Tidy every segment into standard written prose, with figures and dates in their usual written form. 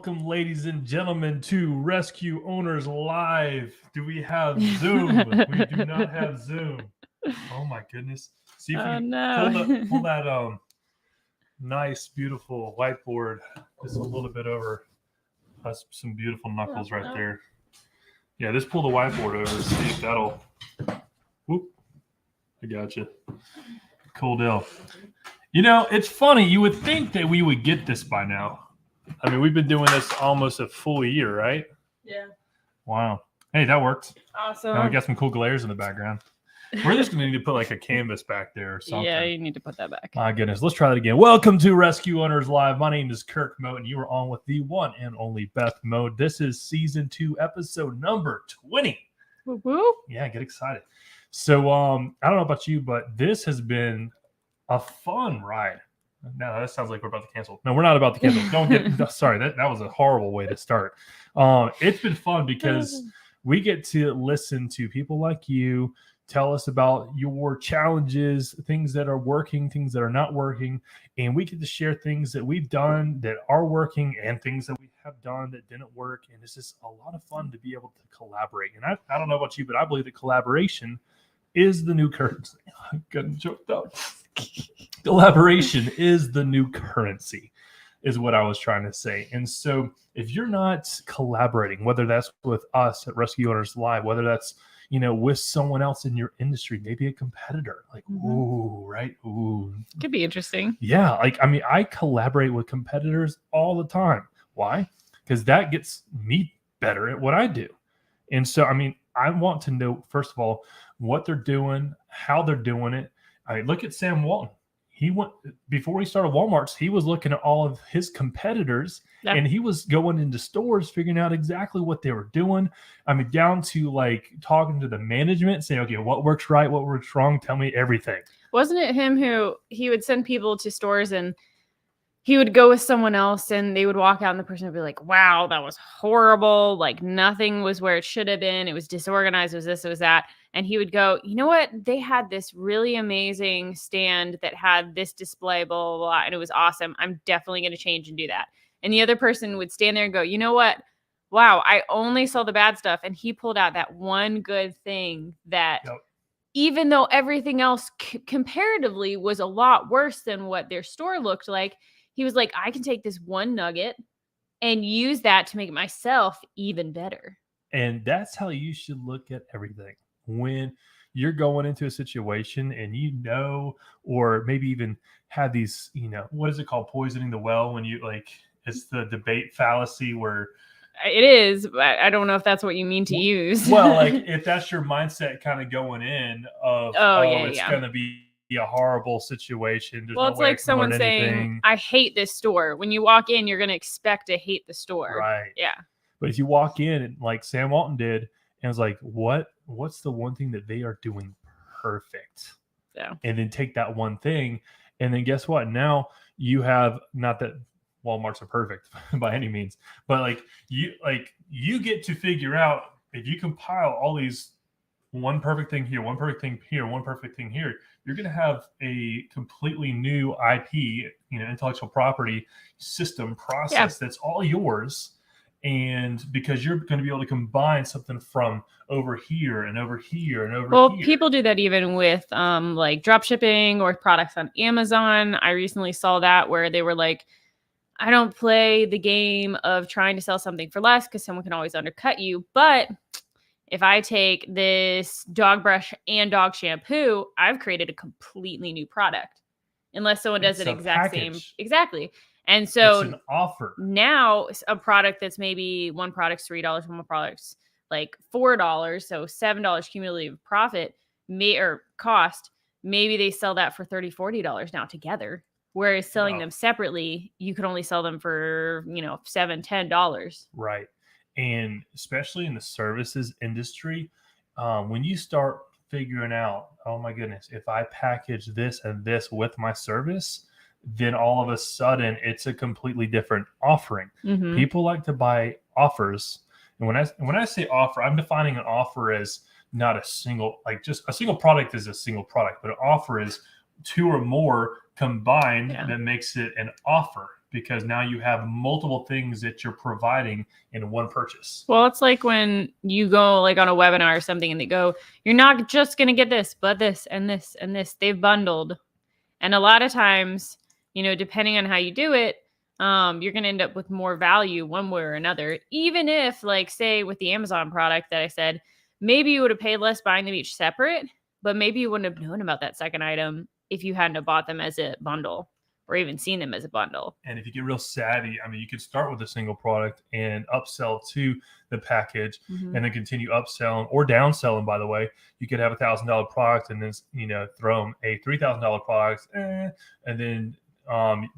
Welcome, ladies and gentlemen, to Rescue Owners Live. Do we have Zoom? We do not have Zoom. Oh my goodness! See if we can pull that nice, beautiful whiteboard just a little bit over. That's some beautiful knuckles right there. Yeah, just pull the whiteboard over. See if that'll. Whoop! I got you. Cool deal. You know, it's funny. You would think that we would get this by now. I mean, we've been doing this almost a full year, right? Yeah. Wow. Hey, that worked. Awesome. Now we got some cool glares in the background. We're just going to need to put like a canvas back there or something. Yeah, you need to put that back. My goodness. Let's try that again. Welcome to Rescue Owners Live. My name is KIRK, and you are on with the one and only Beth Mode. This is season 2, episode number 20. Woo-woo. Yeah, get excited. So I don't know about you, but this has been a fun ride. No, that sounds like we're about to cancel. No, we're not about to cancel. Don't get sorry. That was a horrible way to start. It's been fun because we get to listen to people like you tell us about your challenges, things that are working, things that are not working, and we get to share things that we've done that are working and things that we have done that didn't work. And it's just a lot of fun to be able to collaborate. And I don't know about you, but I believe that collaboration is the new currency. I'm getting choked up. Collaboration is the new currency, is what I was trying to say. And so if you're not collaborating, whether that's with us at Rescue Owners Live, whether that's, you know, with someone else in your industry, maybe a competitor, like, ooh, right? Ooh. Could be interesting. Yeah. Like, I mean, I collaborate with competitors all the time. Why? Because that gets me better at what I do. And so, I mean, I want to know, first of all, what they're doing, how they're doing it. I mean, look at Sam Walton. He went before he started Walmart's. He was looking at all of his competitors, and he was going into stores, figuring out exactly what they were doing. I mean, down to like talking to the management, saying, "Okay, what works right, what works wrong? Tell me everything." Wasn't it him who he would send people to stores and he would go with someone else and they would walk out and the person would be like, "Wow, that was horrible. Like nothing was where it should have been. It was disorganized. It was this, it was that." And he would go, "You know what? They had this really amazing stand that had this display, blah, blah, blah, and it was awesome. I'm definitely going to change and do that." And the other person would stand there and go, "You know what? Wow, I only saw the bad stuff." And he pulled out that one good thing that even though everything else comparatively was a lot worse than what their store looked like, he was like, "I can take this one nugget and use that to make myself even better." And that's how you should look at everything. When you're going into a situation and you know, or maybe even have these, you know, what is it called? Poisoning the well, when you like, it's the debate fallacy where it is, but I don't know if that's what you mean to use. Well, like if that's your mindset kind of going in of, it's going to be a horrible situation. There's it's like someone saying, "I hate this store." When you walk in, you're going to expect to hate the store. Right. Yeah. But if you walk in and like Sam Walton did, and it's like, what's the one thing that they are doing perfect? Yeah. And then take that one thing. And then guess what? Now you have, not that Walmart's are perfect by any means, but like you get to figure out, if you compile all these, one perfect thing here, one perfect thing here, one perfect thing here, you're going to have a completely new IP, you know, intellectual property system process that's all yours. And because you're going to be able to combine something from over here and over here and over here. Well, people do that even with like drop shipping or products on Amazon. I recently saw that where they were like, "I don't play the game of trying to sell something for less because someone can always undercut you. But if I take this dog brush and dog shampoo, I've created a completely new product." Unless someone does it exact same. Exactly. And so it's an offer. Now a product that's maybe one product's $3, one product's like $4, so $7 cumulative profit cost. Maybe they sell that for $30, $40 now together. Whereas selling them separately, you could only sell them for, you know, $7, $10. Right. And especially in the services industry, when you start figuring out, oh my goodness, if I package this and this with my service, then all of a sudden it's a completely different offering. Mm-hmm. People like to buy offers. And when I say offer, I'm defining an offer as not a single, like just a single product is a single product, but an offer is two or more combined that makes it an offer. because now you have multiple things that you're providing in one purchase. Well, it's like when you go like on a webinar or something and they go, you're not just going to get this, but this and this and this. They've bundled. And a lot of times, you know, depending on how you do it, you're going to end up with more value one way or another. Even if, like, say with the Amazon product that I said, maybe you would have paid less buying them each separate, but maybe you wouldn't have known about that second item if you hadn't have bought them as a bundle or even seen them as a bundle. And if you get real savvy, I mean, you could start with a single product and upsell to the package, and then continue upselling or downselling. By the way, you could have $1,000 product and then, you know, throw them a $3,000 product, and then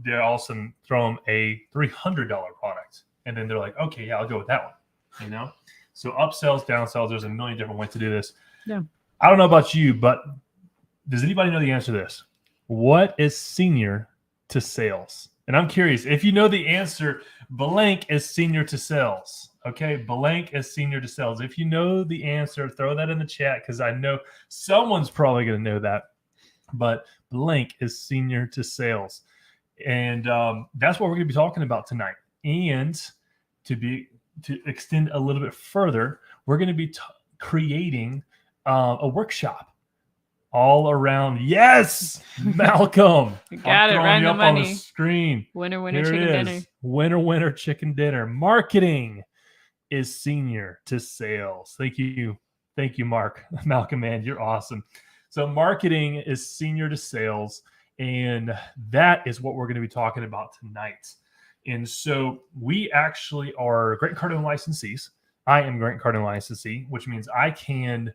they also throw them a $300 product, and then they're like, okay, yeah, I'll go with that one. You know, so upsells, downsells. There's a million different ways to do this. Yeah. I don't know about you, but does anybody know the answer to this? What is senior to sales? And I'm curious if you know the answer. Blank is senior to sales. Okay, blank is senior to sales. If you know the answer, throw that in the chat, because I know someone's probably going to know that. But blank is senior to sales, and that's what we're going to be talking about tonight. And to extend a little bit further, we're going to be creating a workshop all around. Yes, Malcolm. Got it right in the money. On the screen. Winner, Here chicken dinner. Winner, chicken dinner. Marketing is senior to sales. Thank you, Mark. Malcolm, man, you're awesome. So marketing is senior to sales, and that is what we're going to be talking about tonight. And so we actually are Grant Cardone licensees. I am Grant Cardone licensee, which means I can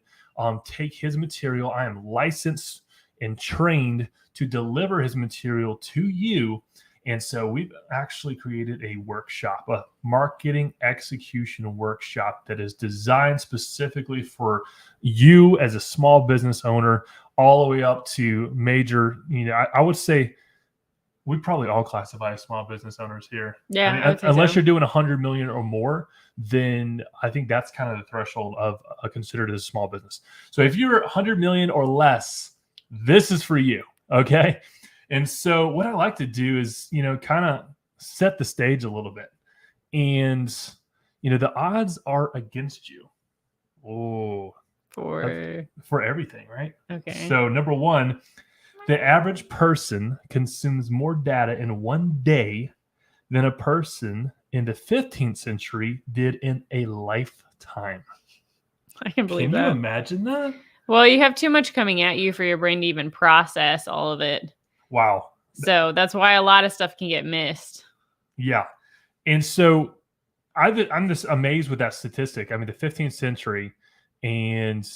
take his material. I am licensed and trained to deliver his material to you. And so we've actually created a workshop, a marketing execution workshop that is designed specifically for you as a small business owner, all the way up to major, you know, I would say we probably all classify as small business owners here. Yeah. I mean, unless you're doing 100 million or more, then I think that's kind of the threshold of considered as a small business. So if you're 100 million or less, this is for you. Okay. And so what I like to do is, you know, kind of set the stage a little bit. And, you know, the odds are against you. Oh, for everything, right? Okay. So number one, the average person consumes more data in one day than a person in the 15th century did in a lifetime. I can believe that. Can you imagine that? Well, you have too much coming at you for your brain to even process all of it. Wow. So that's why a lot of stuff can get missed. Yeah. And so I'm just amazed with that statistic. I mean, the 15th century and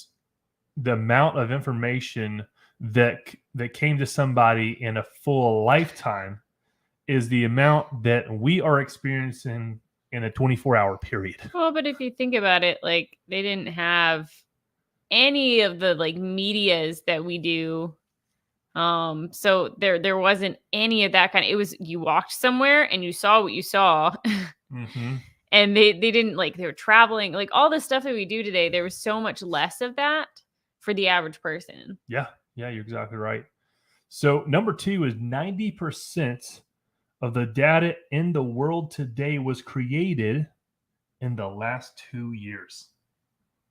the amount of information that came to somebody in a full lifetime is the amount that we are experiencing in a 24-hour period. Well, but if you think about it, like, they didn't have any of the like medias that we do. So there wasn't any of that kind of, it was, you walked somewhere and you saw what you saw. Mm-hmm. And they didn't, like, they were traveling, like all the stuff that we do today, there was so much less of that for the average person. Yeah, you're exactly right. So number two is 90% of the data in the world today was created in the last 2 years.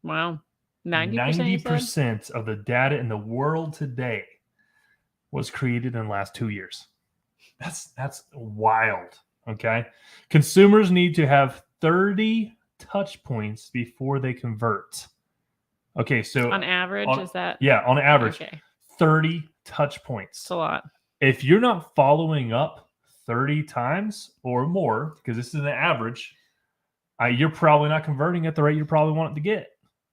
Wow. 90% of the data in the world today was created in the last 2 years. That's wild. Okay. Consumers need to have 30 touch points before they convert. Okay. So on average, is that? Yeah. On average, okay. 30 touch points. It's a lot. If you're not following up 30 times or more, because this is an average, you're probably not converting at the rate you probably want it to get.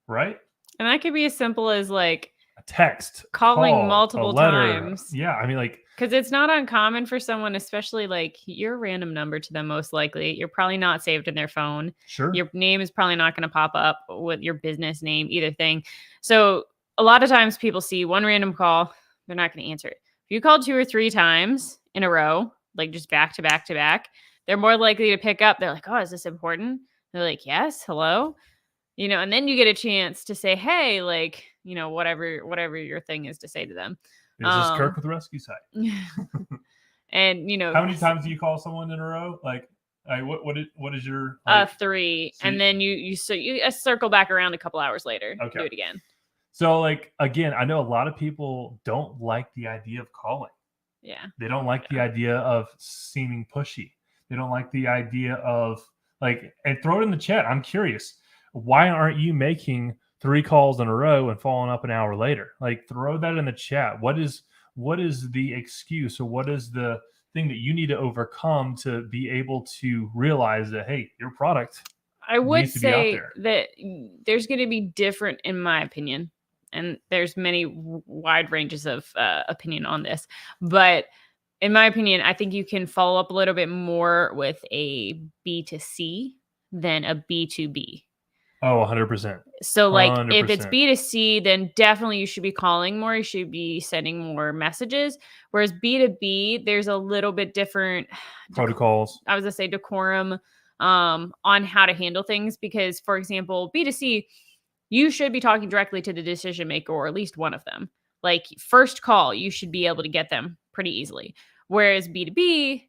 Right. And that could be as simple as like a text, calling multiple times. Yeah. I mean, like, because it's not uncommon for someone, especially like your random number to them, most likely. You're probably not saved in their phone. Sure. Your name is probably not going to pop up with your business name, either thing. So a lot of times people see one random call, they're not going to answer it. If you call 2 or 3 times in a row, like just back to back to back, they're more likely to pick up. They're like, oh, is this important? They're like, yes, hello. You know, and then you get a chance to say, hey, like, you know, whatever your thing is to say to them. This is KIRK with the rescue site. And how many times do you call someone in a row? Like what is your 3, and then you circle back around a couple hours later, do it again. So like again, I know a lot of people don't like the idea of calling. Yeah. They don't like the idea of seeming pushy. They don't like the idea of like, and throw it in the chat. I'm curious. Why aren't you making 3 calls in a row and following up an hour later? Like, throw that in the chat. What is the excuse, or what is the thing that you need to overcome to be able to realize that, hey, your product I would needs to be out say there? that there's going to be different, in my opinion, and there's many wide ranges of opinion on this, but in my opinion, I think you can follow up a little bit more with a B2C than a B2B. Oh, 100%. So like 100%. if it's B2C, then definitely you should be calling more. You should be sending more messages. Whereas B2B, there's a little bit different protocols. I was going to say decorum on how to handle things. Because, for example, B2C, you should be talking directly to the decision maker, or at least one of them. Like first call, you should be able to get them pretty easily. Whereas B2B,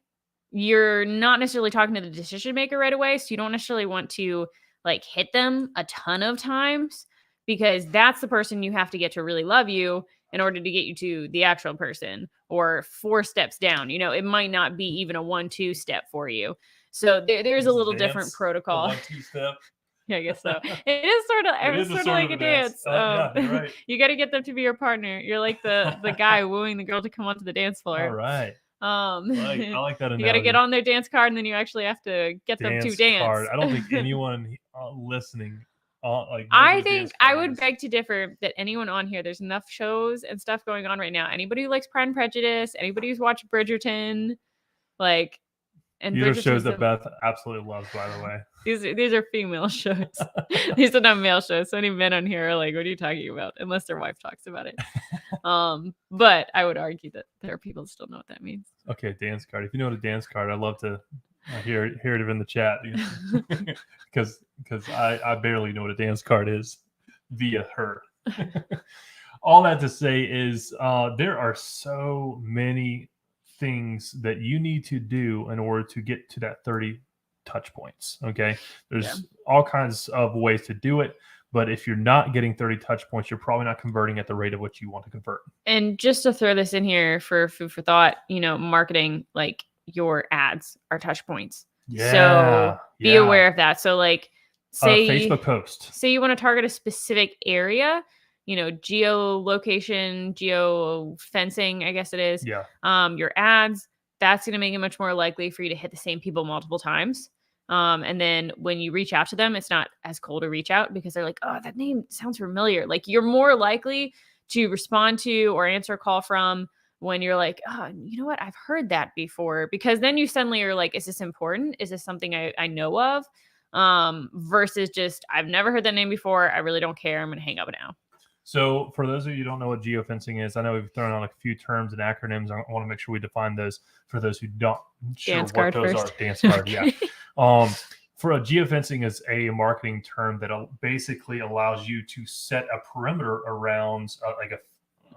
you're not necessarily talking to the decision maker right away. So you don't necessarily want to like hit them a ton of times, because that's the person you have to get to really love you in order to get you to the actual person, or 4 steps down. It might not be even a 1-2 step for you. So there's a little different protocol. 1-2 step. Yeah, I guess so. It is sort of like a dance. Yeah, you're right. You got to get them to be your partner. You're like the guy wooing the girl to come onto the dance floor. All right. I like that analogy. You got to get on their dance card, and then you actually have to get them to dance. Card. I don't think anyone listening I think I would beg to differ that anyone on here, there's enough shows and stuff going on right now. Anybody who likes Pride and Prejudice, anybody who's watched Bridgerton, and these are shows that Beth absolutely loves, by the way. These are female shows. These are not male shows. So any men on here are like, what are you talking about? Unless their wife talks about it. But I would argue that there are people that still know what that means. Okay, dance card. If you know what a dance card, I'd love to hear it in the chat, because I barely know what a dance card is via her. All that to say is there are so many things that you need to do in order to get to that 30 touch points. Okay, there's all kinds of ways to do it, but if you're not getting 30 touch points, you're probably not converting at the rate of what you want to convert. And just to throw this in here for food for thought, marketing, like your ads are touch points. So be aware of that. So like say Facebook post, say you want to target a specific area, geolocation, geo fencing, I guess it is. Yeah. Your ads, that's going to make it much more likely for you to hit the same people multiple times. And then when you reach out to them, it's not as cool to reach out, because they're like, oh, that name sounds familiar. Like you're more likely to respond to or answer a call from when you're like, oh, you know what? I've heard that before, because then you suddenly are like, is this important? Is this something I know of? Versus just, I've never heard that name before. I really don't care. I'm going to hang up now. So for those of you who don't know what geofencing is, I know we've thrown out a few terms and acronyms. I want to make sure we define those for those who don't sure what those are. Dance card, yeah. For a geofencing is a marketing term that basically allows you to set a perimeter around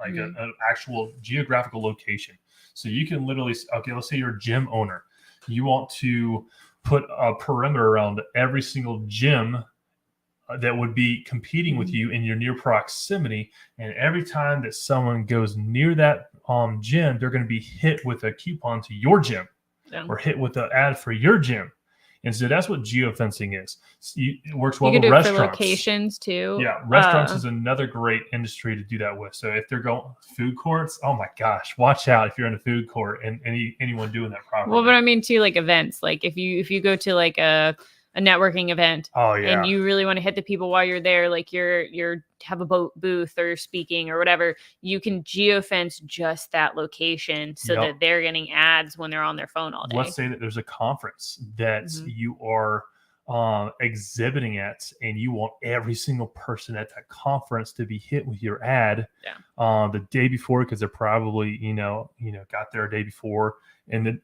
an actual geographical location. So you can literally, okay, let's say you're a gym owner. You want to put a perimeter around every single gym that would be competing with you in your near proximity. And every time that someone goes near that gym, they're going to be hit with a coupon to your gym or hit with an ad for your gym. And so that's what geofencing is. It works well with restaurants. For locations too. Yeah, restaurants is another great industry to do that with. So if they're going food courts, oh my gosh, watch out if you're in a food court and anyone doing that properly. Well, but I mean too, like events. Like if you go to like a networking event, and you really want to hit the people while you're there, like you're have a booth or speaking or whatever, you can geofence just that location so that they're getting ads when they're on their phone all day. Let's say that there's a conference that you are exhibiting at, and you want every single person at that conference to be hit with your ad the day before, because they're probably got there a day before, and then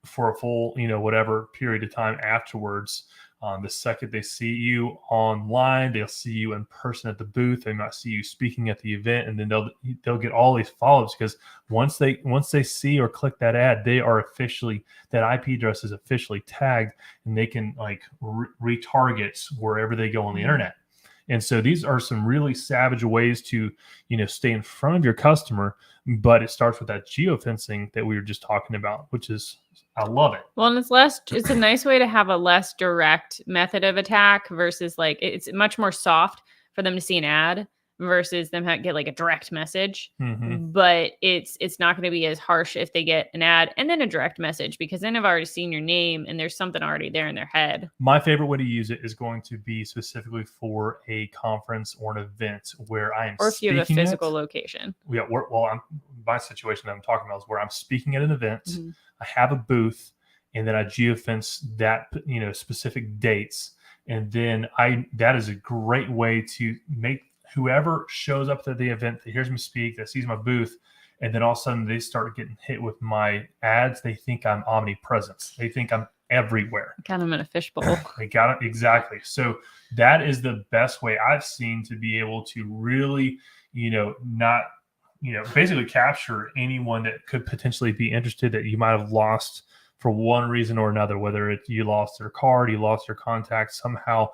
for a full whatever period of time afterwards. The second they see you online, they'll see you in person at the booth. They might see you speaking at the event, and then they'll get all these follow-ups, because once they see or click that ad, they are officially, that IP address is officially tagged, and they can like retarget wherever they go on the internet. And so these are some really savage ways to, stay in front of your customer, but it starts with that geofencing that we were just talking about, which is, I love it. Well, and it's a nice way to have a less direct method of attack versus like, it's much more soft for them to see an ad versus them get like a direct message. Mm-hmm. But it's not going to be as harsh if they get an ad and then a direct message, because then they've already seen your name and there's something already there in their head. My favorite way to use it is going to be specifically for a conference or an event where I am, or if you have a physical location. Yeah, my situation that I'm talking about is where I'm speaking at an event. Mm-hmm. I have a booth, and then I geofence that, specific dates, and then that is a great way to make whoever shows up to the event that hears me speak, that sees my booth, and then all of a sudden they start getting hit with my ads. They think I'm omnipresent. They think I'm everywhere. Kind of in a fishbowl. They got it. Exactly. So that is the best way I've seen to be able to really, not, basically capture anyone that could potentially be interested that you might have lost for one reason or another, whether you lost their card, you lost your contact somehow,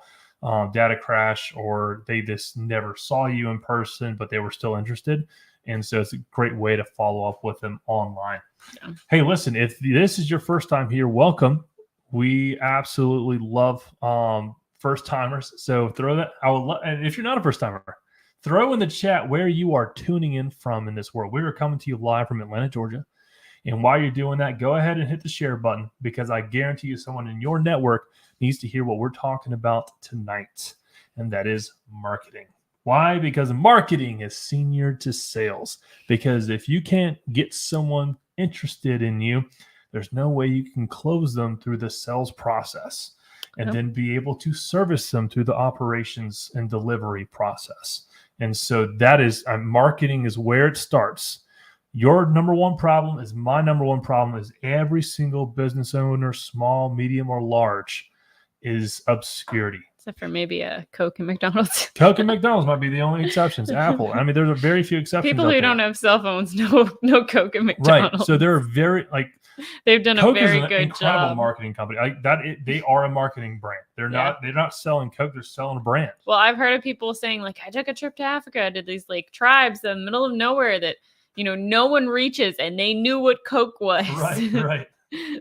data crash, or they just never saw you in person, but they were still interested. And so it's a great way to follow up with them online. Yeah. Hey, listen, if this is your first time here, welcome. We absolutely love first timers. So throw that. And if you're not a first timer, throw in the chat where you are tuning in from in this world. We are coming to you live from Atlanta, Georgia. And while you're doing that, go ahead and hit the share button, because I guarantee you someone in your network needs to hear what we're talking about tonight, and that is marketing. Why? Because marketing is senior to sales. Because if you can't get someone interested in you, there's no way you can close them through the sales process and then be able to service them through the operations and delivery process. And so that is, marketing is where it starts. Your number one problem is my number one problem, is every single business owner, small, medium, or large, is obscurity. Except for maybe a Coke and McDonald's. Coke and McDonald's might be the only exceptions. Apple. I mean, there's a very few exceptions. People who don't have cell phones, no Coke and McDonald's. Right. So they're very they've done Coke a very is an good incredible job. Marketing company. They are a marketing brand. They're not selling Coke. They're selling a brand. Well, I've heard of people saying like, I took a trip to Africa to these like tribes in the middle of nowhere that no one reaches, and they knew what Coke was. Right.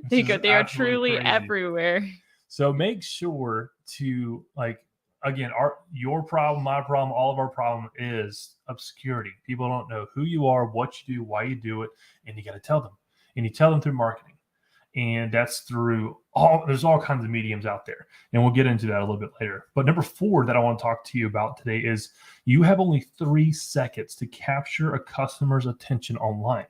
They are truly crazy. Everywhere. So make sure to again, your problem, my problem, all of our problem is obscurity. People don't know who you are, what you do, why you do it, and you got to tell them. And you tell them through marketing. And that's through there's all kinds of mediums out there. And we'll get into that a little bit later. But number 4 that I want to talk to you about today is you have only 3 seconds to capture a customer's attention online.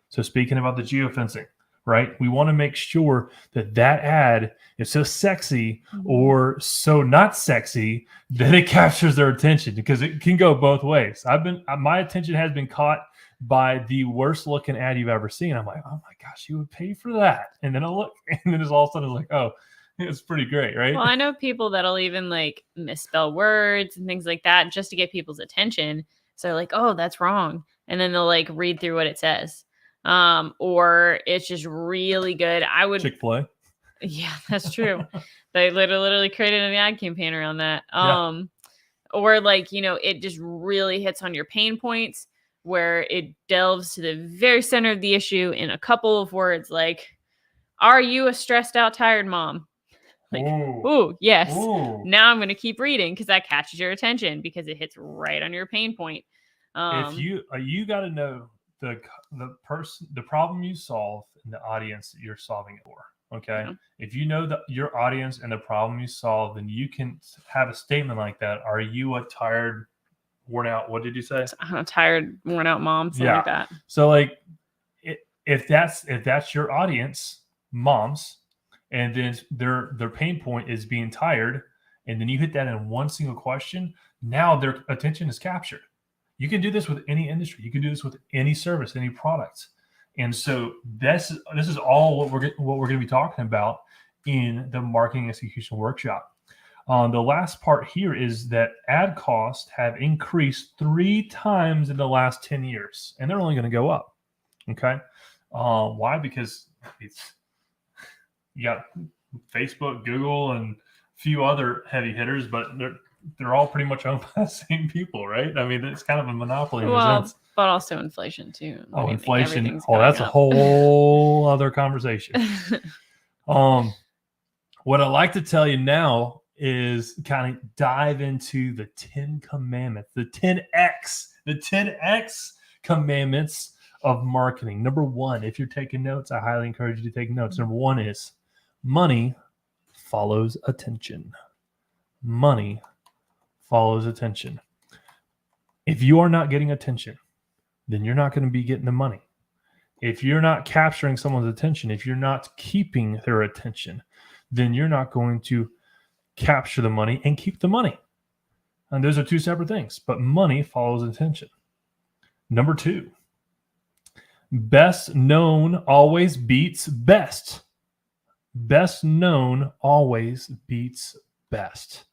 So speaking about the geofencing, right? We want to make sure that ad is so sexy or so not sexy that it captures their attention, because it can go both ways. My attention has been caught by the worst looking ad you've ever seen. I'm like, oh my gosh, you would pay for that. And then I look, and then it's all of a sudden like, oh, it's pretty great, right? Well, I know people that'll even misspell words and things like that just to get people's attention. So they're like, oh, that's wrong. And then they'll read through what it says. Or it's just really good. Chick-fil-A. Yeah, that's true. They literally created an ad campaign around that. Or it just really hits on your pain points, where it delves to the very center of the issue in a couple of words, like, are you a stressed out, tired mom? Ooh, yes. Ooh. Now I'm going to keep reading because that catches your attention, because it hits right on your pain point. If you got to know the problem you solve and the audience that you're solving it for. Okay. Yeah. If you know your audience and the problem you solve, then you can have a statement like that. Are you a tired, worn out? What did you say? I'm a tired, worn out mom. Something like that. So if that's your audience, moms, and then their pain point is being tired, and then you hit that in one single question, now their attention is captured. You can do this with any industry. You can do this with any service, any product. And so this is all what we're going to be talking about in the marketing execution workshop. The last part here is that ad costs have increased 3 times in the last 10 years, and they're only going to go up. Okay. Why? Because you got Facebook, Google, and a few other heavy hitters, but they're all pretty much owned by the same people, right? I mean, it's kind of a monopoly in a sense. But also inflation too. Oh, I mean, inflation. Oh, that's a whole other conversation. What I'd like to tell you now is kind of dive into the 10 commandments, the 10X commandments of marketing. Number 1, if you're taking notes, I highly encourage you to take notes. Number 1 is money follows attention. Money follows attention. If you are not getting attention, then you're not going to be getting the money. If you're not capturing someone's attention, if you're not keeping their attention, then you're not going to capture the money and keep the money. And those are 2 separate things, but money follows attention. Number 2, best known always beats best. Best known always beats best.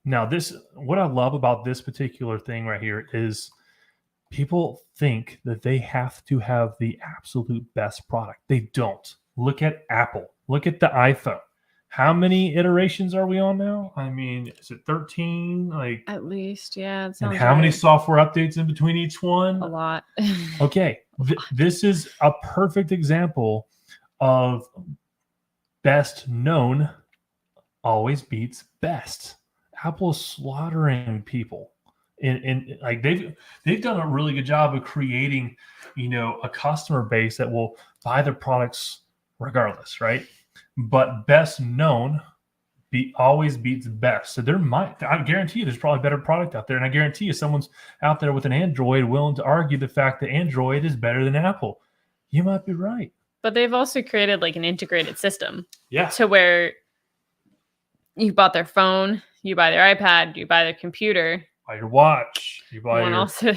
Now, what I love about this particular thing right here is people think that they have to have the absolute best product. They don't. Look at Apple. Look at the iPhone. How many iterations are we on now? I mean, is it 13? Like at least, yeah. And how many software updates in between each one? A lot. Okay. This is a perfect example of best known always beats best. Apple's slaughtering people. And like they've done a really good job of creating, a customer base that will buy their products regardless, right? But best known always beats best. So I guarantee you there's probably a better product out there. And I guarantee you someone's out there with an Android willing to argue the fact that Android is better than Apple. You might be right. But they've also created like an integrated system. Yeah. To where you bought their phone, you buy their iPad, you buy their computer. Buy your watch, you buy your also,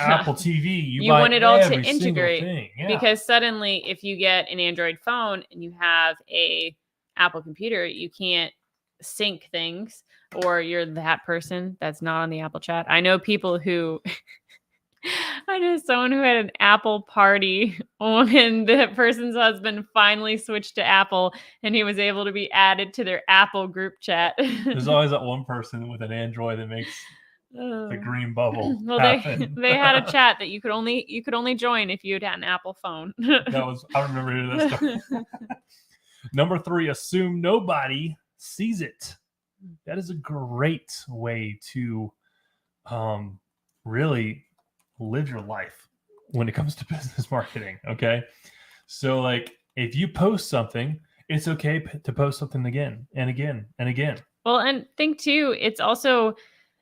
Apple TV, you want it all to integrate thing. Yeah. Because suddenly if you get an Android phone and you have a Apple computer, you can't sync things, or you're that person that's not on the Apple chat. I know people who I know someone who had an Apple party when the person's husband finally switched to Apple and he was able to be added to their Apple group chat. There's always that one person with an Android that makes the green bubble. Well, they had a chat that you could only join if you had an Apple phone. I remember hearing that story. Number 3, assume nobody sees it. That is a great way to really live your life when it comes to business marketing. Okay. So like if you post something, it's okay to post something again and again and again. Well, and think too, it's also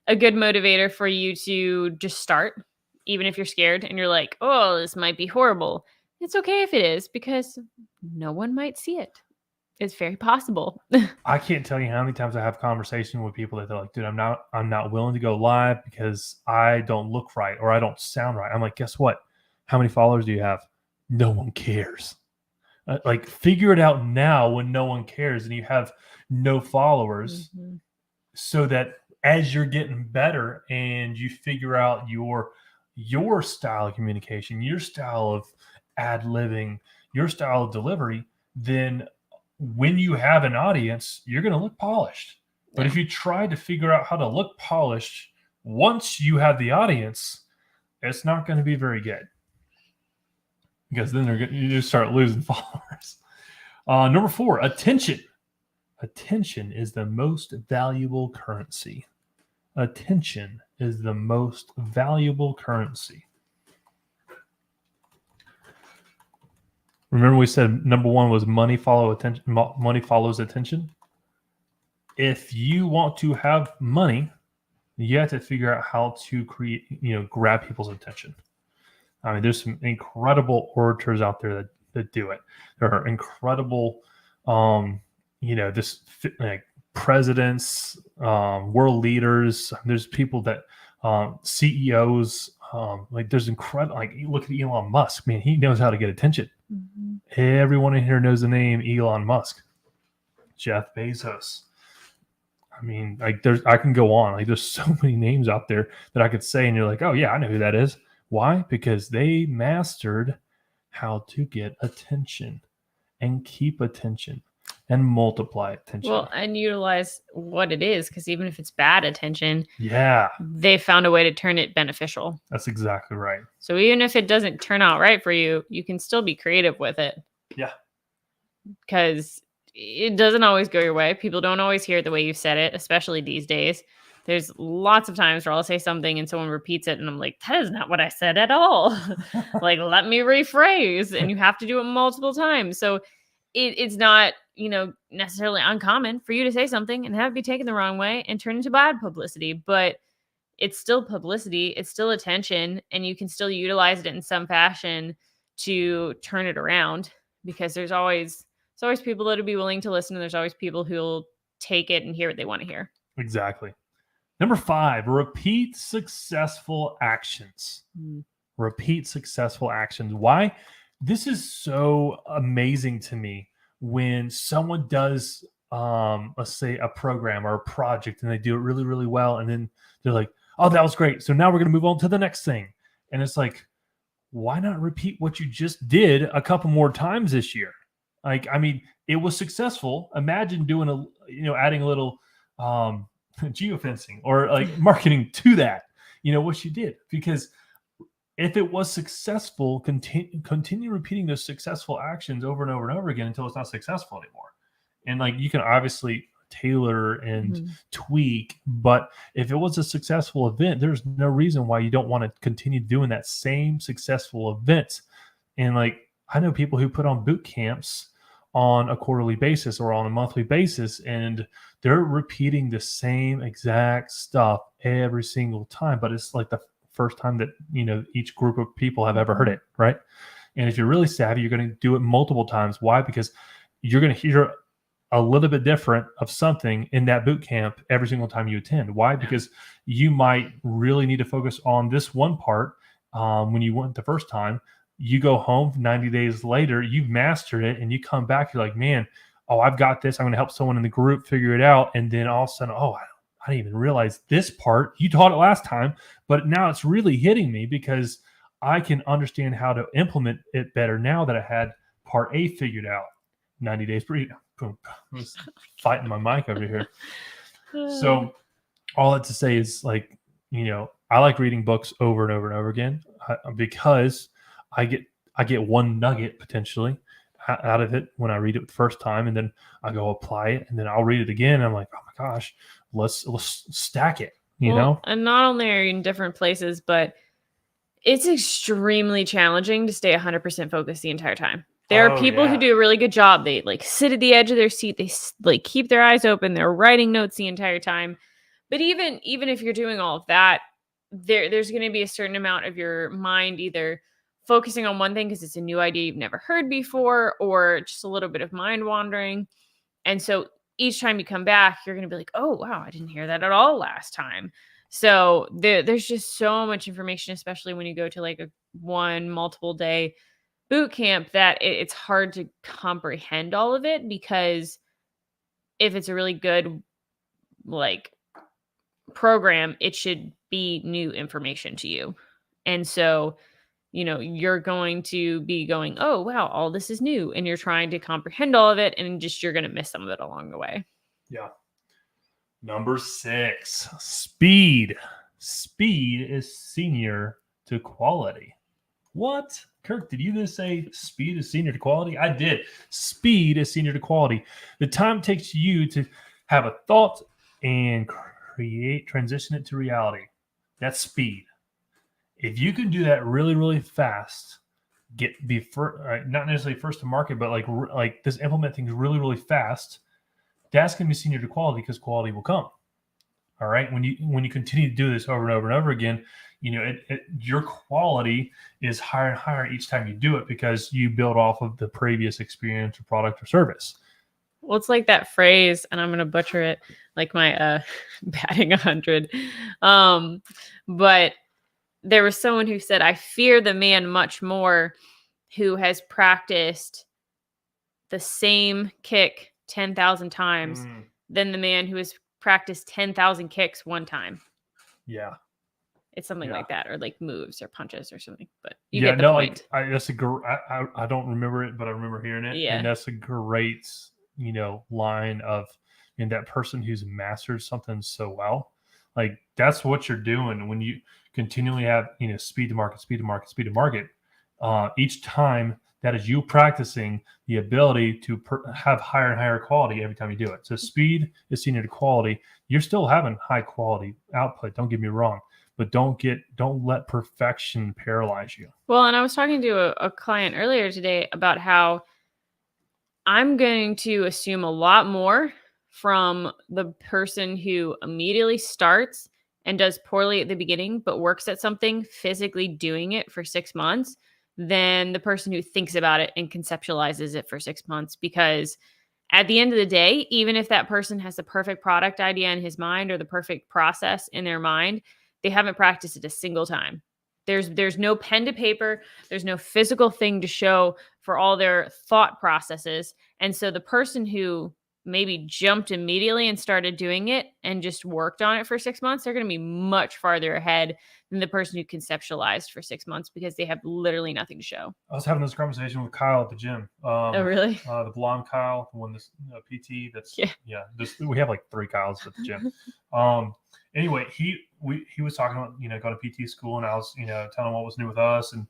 a good motivator for you to just start, even if you're scared and you're like, oh, this might be horrible. It's okay if it is, because no one might see it. It's very possible. I can't tell you how many times I have conversation with people that they're like, dude, I'm not willing to go live because I don't look right or I don't sound right. I'm like, guess what? How many followers do you have? No one cares. Like figure it out now when no one cares and you have no followers, so that as you're getting better and you figure out your style of communication, your style of ad-libbing, your style of delivery, then when you have an audience, you're going to look polished. But if you try to figure out how to look polished once you have the audience, it's not going to be very good, because then you just start losing followers. Number 4, attention. Attention is the most valuable currency. Attention is the most valuable currency. Remember we said number 1 was money follows attention. If you want to have money, you have to figure out how to grab people's attention. I mean, there's some incredible orators out there that do it. There are incredible, presidents, world leaders. There's people that CEOs. There's incredible. Like you look at Elon Musk. Man, he knows how to get attention. Everyone in here knows the name Elon Musk. Jeff Bezos. I mean, like I can go on. Like there's so many names out there that I could say, and you're like, oh yeah, I know who that is. Why? Because they mastered how to get attention and keep attention and multiply attention. Well, and utilize what it is, because even if it's bad attention, yeah, they found a way to turn it beneficial. That's exactly right. So even if it doesn't turn out right for you, you can still be creative with it. Yeah. Because it doesn't always go your way. People don't always hear it the way you said it, especially these days. There's lots of times where I'll say something and someone repeats it and I'm like, that is not what I said at all. Like, let me rephrase. And you have to do it multiple times. So it's not, necessarily uncommon for you to say something and have it be taken the wrong way and turn into bad publicity. But it's still publicity. It's still attention. And you can still utilize it in some fashion to turn it around, because there's always people that'll be willing to listen. And there's always people who'll take it and hear what they want to hear. Exactly. Number 5, repeat successful actions. Repeat successful actions. Why? This is so amazing to me when someone does, let's say, a program or a project, and they do it really, really well. And then they're like, oh, that was great. So now we're going to move on to the next thing. And it's like, why not repeat what you just did a couple more times this year? Like, I mean, it was successful. Imagine doing adding a little geofencing or like marketing to that, what you did. Because if it was successful, continue repeating those successful actions over and over and over again until it's not successful anymore. And like, you can obviously tailor and tweak, but if it was a successful event, there's no reason why you don't want to continue doing that same successful event. And like, I know people who put on boot camps on a quarterly basis or on a monthly basis, and they're repeating the same exact stuff every single time, but it's like the first time that each group of people have ever heard it, right? And if you're really savvy, you're going to do it multiple times. Why? Because you're going to hear a little bit different of something in that boot camp every single time you attend. Why? Because you might really need to focus on this one part when you went the first time. You go home 90 days later, you've mastered it, and you come back, you're like, man, I've got this. I'm going to help someone in the group figure it out. And then all of a sudden, I didn't even realize this part. You taught it last time, but now it's really hitting me because I can understand how to implement it better now that I had part A figured out. 90 days per. Boom. I was fighting my mic over here. So all that to say is, like, I like reading books over and over and over again because I get one nugget potentially out of it when I read it the first time, and then I go apply it, and then I'll read it again. And I'm like, oh my gosh, let's stack it, you know? And not only are you in different places, but it's extremely challenging to stay 100% focused the entire time. There are people who do a really good job. They like sit at the edge of their seat. They like keep their eyes open. They're writing notes the entire time. But even if you're doing all of that, there's going to be a certain amount of your mind either focusing on one thing because it's a new idea you've never heard before, or just a little bit of mind wandering. And so each time you come back, you're going to be like, oh, wow, I didn't hear that at all last time. So there's just so much information, especially when you go to like a multiple day boot camp, that it's hard to comprehend all of it, because if it's a really good like program, it should be new information to you. And so, you're going to be going, oh, wow, all this is new. And you're trying to comprehend all of it, and you're going to miss some of it along the way. Yeah. Number 6, speed. Speed is senior to quality. What? Kirk, did you just say speed is senior to quality? I did. Speed is senior to quality. The time it takes you to have a thought and transition it to reality. That's speed. If you can do that really, really fast, not necessarily first to market, but like this implement things really, really fast, that's going to be senior to quality, because quality will come. All right. When you continue to do this over and over and over again, your quality is higher and higher each time you do it, because you build off of the previous experience or product or service. Well, it's like that phrase, and I'm going to butcher it, like my batting 100. But there was someone who said, I fear the man much more who has practiced the same kick 10,000 times than the man who has practiced 10,000 kicks one time. Yeah. It's something like that, or like moves or punches or something. But you yeah, get the no, point. like that's I don't remember it, but I remember hearing it. Yeah. And that's a great, line of that person who's mastered something so well. Like that's what you're doing when you continually have, speed to market, speed to market, speed to market. Each time that is you practicing the ability to have higher and higher quality every time you do it. So speed is senior to quality. You're still having high quality output. Don't get me wrong. But don't let perfection paralyze you. Well, and I was talking to a client earlier today about how I'm going to assume a lot more from the person who immediately starts and does poorly at the beginning, but works at something, physically doing it for 6 months, than the person who thinks about it and conceptualizes it for 6 months. Because at the end of the day, even if that person has the perfect product idea in his mind or the perfect process in their mind, they haven't practiced it a single time. There's no pen to paper. There's no physical thing to show for all their thought processes. And so the person who maybe jumped immediately and started doing it and just worked on it for 6 months, they're going to be much farther ahead than the person who conceptualized for 6 months because they have literally nothing to show. I was having this conversation with Kyle at the gym. Oh, really? The blonde Kyle, the one this PT. That's we have like 3 Kyles at the gym. Anyway, he was talking about going to PT school, and I was telling him what was new with us, and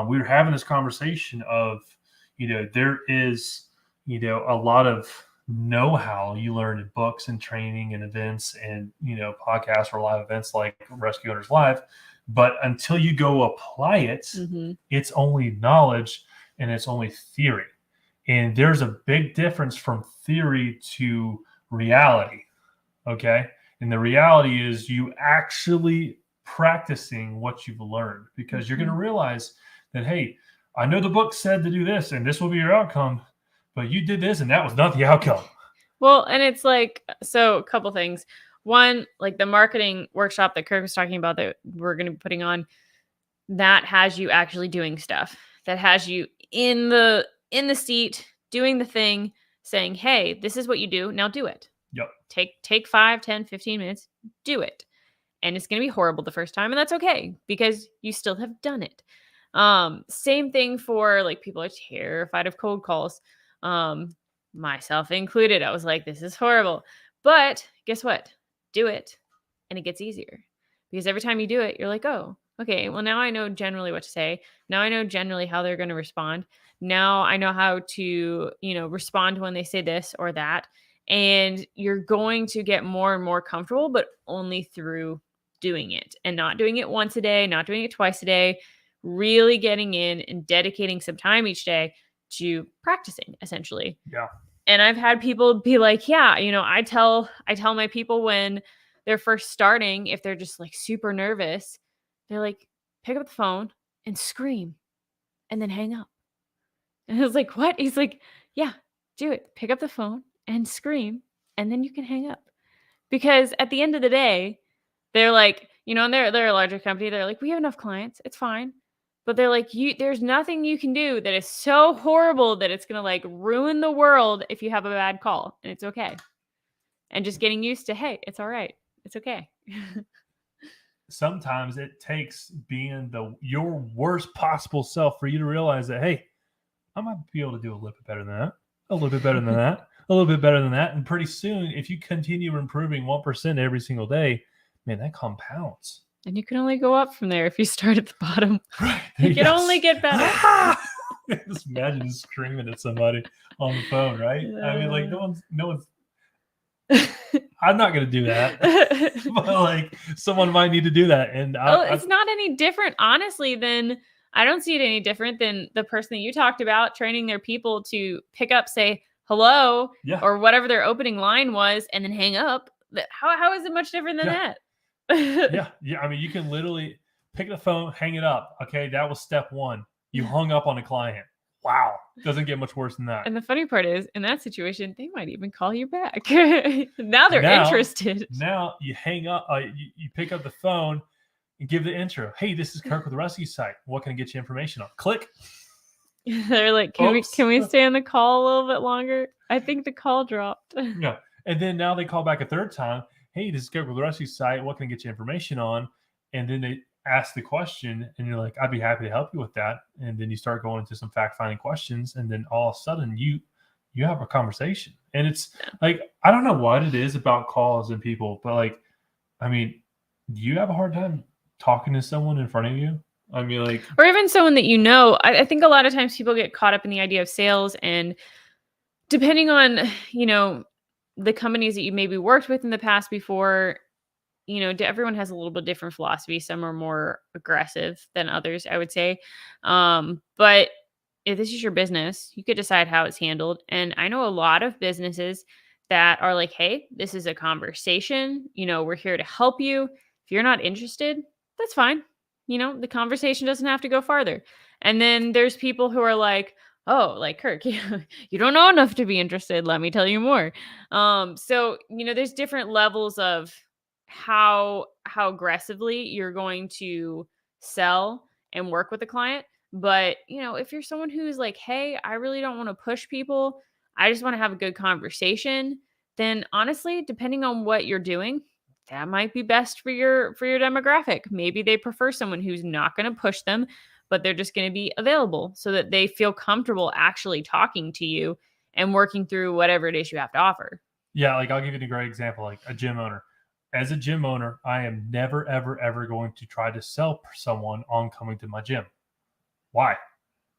we were having this conversation of there is a lot of know-how you learn in books and training and events and podcasts or live events like Rescue Owners Live, but until you go apply it, it's only knowledge and it's only theory, and there's a big difference from theory to reality. Okay. And the reality is you actually practicing what you've learned, because you're going to realize that, hey, I know the book said to do this and this will be your outcome, but you did this and that was not the outcome. Well, and it's like, so a couple things. One, like the marketing workshop that KIRK was talking about that we're going to be putting on, that has you actually doing stuff, that has you in the seat doing the thing, saying, hey, this is what you do. Now do it. Yep. Take 5, 10, 15 minutes, do it. And it's going to be horrible the first time. And that's okay because you still have done it. Same thing for like people are terrified of cold calls. Myself included. I was like, this is horrible. But guess what? Do it. And it gets easier because every time you do it, you're like, oh, okay, well, now I know generally what to say. Now I know generally how they're going to respond. Now I know how to, respond when they say this or that. And you're going to get more and more comfortable, but only through doing it and not doing it once a day, not doing it twice a day, really getting in and dedicating some time each day to practicing, essentially. Yeah. And I've had people be like, yeah, I tell my people when they're first starting, if they're just like super nervous, they're like, pick up the phone and scream and then hang up. And I was like, what? He's like, yeah, do it. Pick up the phone and scream, and then you can hang up. Because at the end of the day, they're like, and they're a larger company. They're like, we have enough clients. It's fine. But they're like, there's nothing you can do that is so horrible that it's going to like ruin the world if you have a bad call, and it's okay. And just getting used to, hey, it's all right. It's okay. Sometimes it takes being your worst possible self for you to realize that, hey, I might be able to do a little bit better than that, a little bit better than that, a little bit better than that. And pretty soon, if you continue improving 1% every single day, man, that compounds. And you can only go up from there if you start at the bottom. Right. You can only get better. Just imagine screaming at somebody on the phone, right? I mean, like no one's I'm not going to do that. But like someone might need to do that. And it's not any different, honestly, than I don't see it any different than the person that you talked about training their people to pick up, say hello, or whatever their opening line was, and then hang up. How is it much different than that? Yeah. I mean, you can literally pick the phone, hang it up. Okay, that was step 1. You hung up on a client. Wow, doesn't get much worse than that. And the funny part is, in that situation, they might even call you back. Now they're interested. Now you hang up, you pick up the phone and give the intro. Hey, this is KIRK with the Rescue Site. What can I get you information on? Click. They're like, can we stay on the call a little bit longer? I think the call dropped. Yeah. And then now they call back a third time. Hey, this is Kirk with the Rescue Site. What can I get you information on? And then they ask the question, and you're like, I'd be happy to help you with that. And then you start going into some fact-finding questions, and then all of a sudden you have a conversation. And it's like, I don't know what it is about calls and people, but like, I mean, do you have a hard time talking to someone in front of you? I mean, like, or even someone that you know. I think a lot of times people get caught up in the idea of sales, and depending on, the companies that you maybe worked with in the past before, everyone has a little bit different philosophy. Some are more aggressive than others, I would say. But if this is your business, you could decide how it's handled. And I know a lot of businesses that are like, hey, this is a conversation. We're here to help you. If you're not interested, that's fine. The conversation doesn't have to go farther. And then there's people who are like, oh, like Kirk, you don't know enough to be interested. Let me tell you more. So, there's different levels of how aggressively you're going to sell and work with the client. But, if you're someone who's like, hey, I really don't want to push people, I just want to have a good conversation, then honestly, depending on what you're doing, that might be best for your demographic. Maybe they prefer someone who's not going to push them, but they're just going to be available so that they feel comfortable actually talking to you and working through whatever it is you have to offer. Yeah, like I'll give you a great example, like a gym owner. As a gym owner, I am never, ever, ever going to try to sell someone on coming to my gym. Why?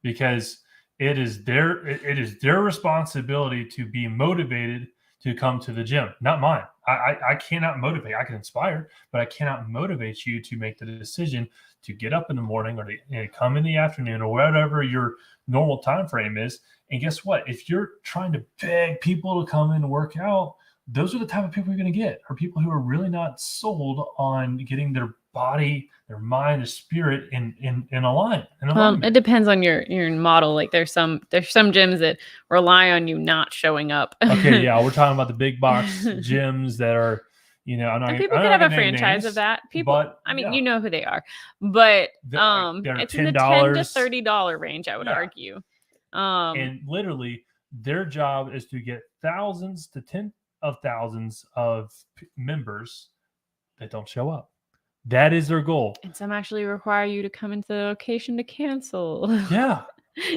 Because it is their responsibility to be motivated to come to the gym, not mine. I cannot motivate. I can inspire, but I cannot motivate you to make the decision to get up in the morning or to come in the afternoon or whatever your normal time frame is. And guess what? If you're trying to beg people to come in and work out, those are the type of people you're going to get, are people who are really not sold on getting their body, their mind, their spirit in alignment. Well, it depends on your model. Like there's some gyms that rely on you not showing up. Okay, yeah, we're talking about the big box gyms that are, I'm not. And people can have a franchise of that. People, but, I mean, you know who they are, but it's in the $10 to $30 range, I would argue. And literally, their job is to get thousands to tens of thousands of members that don't show up. That is their goal. And some actually require you to come into the location to cancel. Yeah.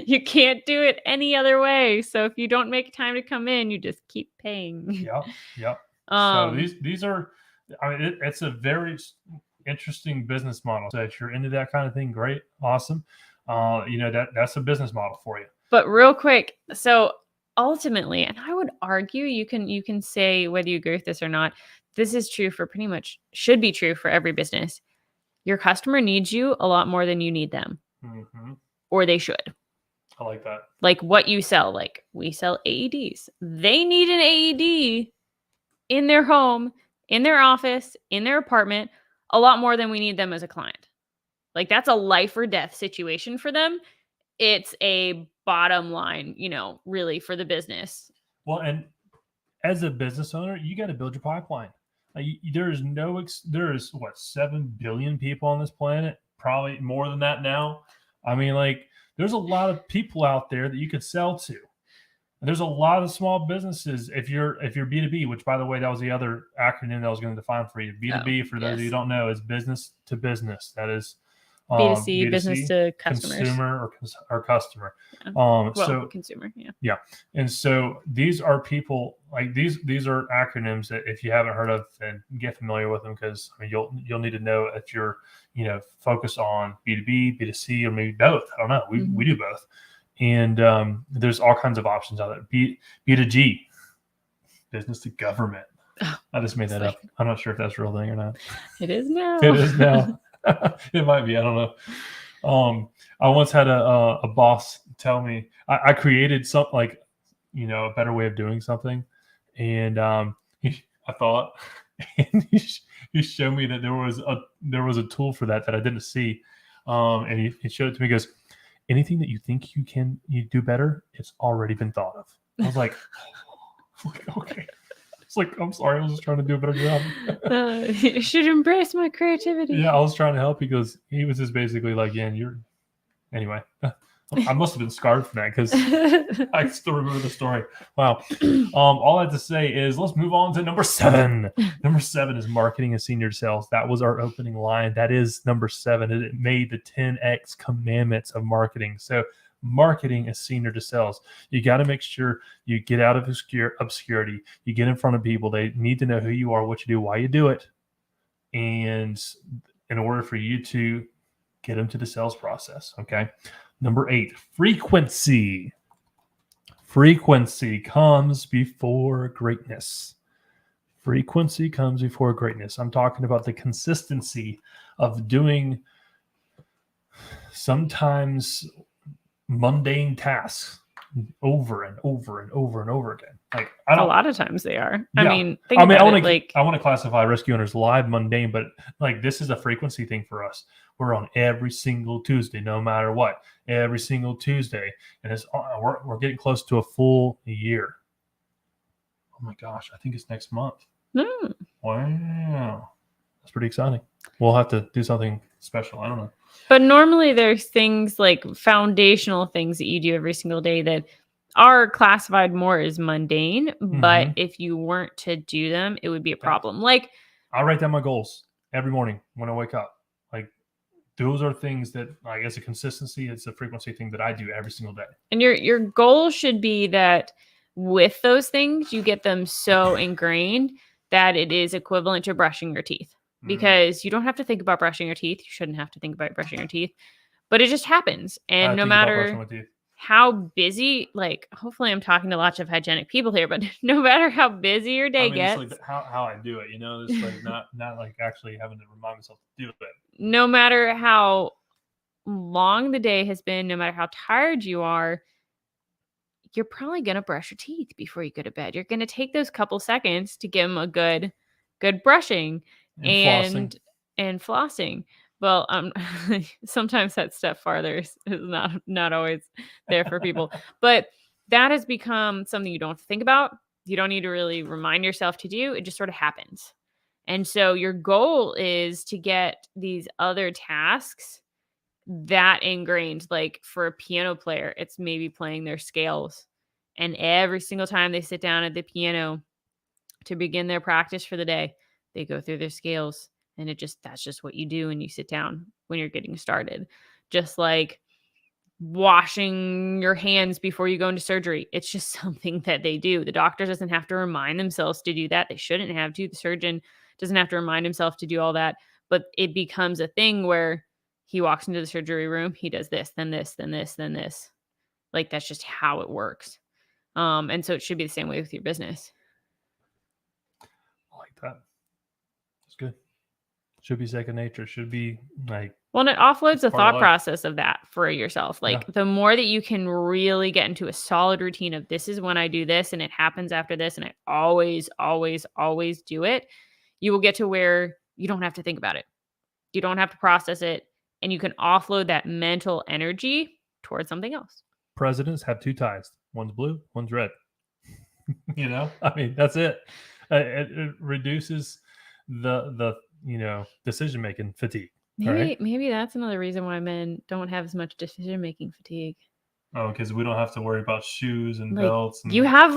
You can't do it any other way. So if you don't make time to come in, you just keep paying. Yep. So these are, I mean, it's a very interesting business model. So if you're into that kind of thing, great, awesome. That's a business model for you. But real quick, so ultimately, and I would argue you can say whether you agree with this or not, this is true for pretty much, should be true for every business. Your customer needs you a lot more than you need them. Mm-hmm. Or they should. I like that. Like what you sell, like we sell AEDs. They need an AED in their home, in their office, in their apartment, a lot more than we need them as a client. Like that's a life or death situation for them. It's a bottom line, really for the business. Well, and as a business owner, you got to build your pipeline. There is 7 billion people on this planet, probably more than that now. I mean, like there's a lot of people out there that you could sell to. And there's a lot of small businesses. If you're B2B, which by the way, that was the other acronym that I was going to define for you. B2B, for those of you who don't know, is business to business. That is B2C, business to customers. Consumer or customer. Yeah. So consumer, yeah. Yeah. And so these are people, like these are acronyms that if you haven't heard of, then get familiar with them, because I mean you'll need to know if you're, focused on B2B, B2C, or maybe both. I don't know. We do both. And there's all kinds of options out there. B2G, business to government. I just made that up. I'm not sure if that's a real thing or not. It is now. It is now. It might be. I don't know. I once had a boss tell me I created something like, a better way of doing something, and I thought, and he showed me that there was a tool for that I didn't see, and he showed it to me. He goes, anything that you think you do better, it's already been thought of. I was like, okay. It's like, I'm sorry, I was just trying to do a better job. You should embrace my creativity. Yeah, I was trying to help because he was just basically like, yeah, you're Anyway, I must have been scarred from that because I still remember the story. Wow. All I have to say is let's move on to number 7. Number 7 is marketing and senior sales. That was our opening line. That is number 7. It made the 10X commandments of marketing. So marketing is senior to sales. You got to make sure you get out of obscurity. You get in front of people. They need to know who you are, what you do, why you do it. And in order for you to get them to the sales process. Okay. Number 8, frequency. Frequency comes before greatness. Frequency comes before greatness. I'm talking about the consistency of doing sometimes mundane tasks over and over and over and over again. Like a lot of times they are. Yeah. I mean, think about it. Like, I want to classify rescue owners live mundane, but like this is a frequency thing for us. We're on every single Tuesday, no matter what. Every single Tuesday, and it's we're getting close to a full year. Oh my gosh, I think it's next month. Wow, that's pretty exciting. We'll have to do something special. I don't know. But normally there's things like foundational things that you do every single day that are classified more as mundane. But if you weren't to do them, it would be a problem. Like, I write down my goals every morning when I wake up. Like, those are things that, like, as a consistency, it's a frequency thing that I do every single day. And your goal should be that with those things, you get them so ingrained that it is equivalent to brushing your teeth. Because you don't have to think about brushing your teeth. You shouldn't have to think about brushing your teeth. But it just happens. And no matter how busy, like, hopefully I'm talking to lots of hygienic people here, but no matter how busy your day gets. It's like how I do it, you know, it's like not like actually having to remind myself to do it. No matter how long the day has been, no matter how tired you are, you're probably going to brush your teeth before you go to bed. You're going to take those couple seconds to give them a good brushing. And flossing. Well, sometimes that step farther is not always there for people, but that has become something you don't have to think about. You don't need to really remind yourself to do. It just sort of happens. And so your goal is to get these other tasks that ingrained. Like for a piano player, it's maybe playing their scales, and every single time they sit down at the piano to begin their practice for the day, they go through their scales, and that's just what you do when you sit down when you're getting started. Just like washing your hands before you go into surgery. It's just something that they do. The doctor doesn't have to remind themselves to do that. They shouldn't have to. The surgeon doesn't have to remind himself to do all that, but it becomes a thing where he walks into the surgery room, he does this, then this, then this, then this. Like that's just how it works. And so it should be the same way with your business. I like that. Good. Should be second nature. Should be like. Well, and it offloads the thought process of that for yourself. Like the more that you can really get into a solid routine of this is when I do this and it happens after this and I always, always, always do it, you will get to where you don't have to think about it. You don't have to process it, and you can offload that mental energy towards something else. Presidents have 2 ties. One's blue, one's red. You know, I mean, that's it. It reduces the decision making fatigue. Maybe that's another reason why men don't have as much decision making fatigue. Oh, because we don't have to worry about shoes and belts. And you have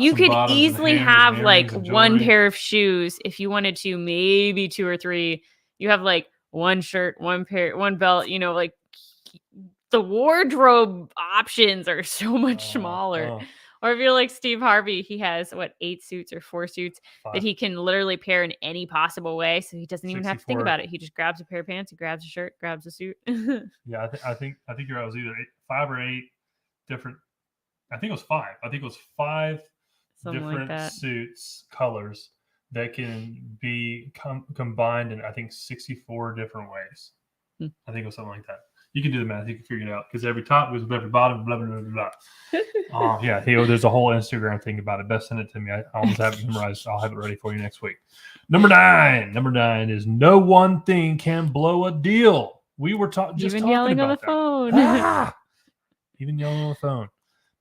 you could easily have like one pair of shoes if you wanted to, maybe 2 or 3. You have like one shirt, one belt. You know, like the wardrobe options are so much smaller. Or if you're like Steve Harvey, he has 8 suits or 4 suits 5. That he can literally pair in any possible way. So he doesn't even have to think about it. He just grabs a pair of pants, he grabs a shirt, grabs a suit. Yeah, I think you're right. It was either 5 or 8 different. I think it was 5. I think it was 5 something different like suits, colors that can be combined in, I think, 64 different ways. I think it was something like that. You can do the math. You can figure it out because every top goes with every bottom, blah, blah, blah, blah, blah. Yeah. There's a whole Instagram thing about it. Best send it to me. I almost have it memorized. I'll have it ready for you next week. Number 9 is no one thing can blow a deal. We were talking yelling on the phone. Even yelling on the phone.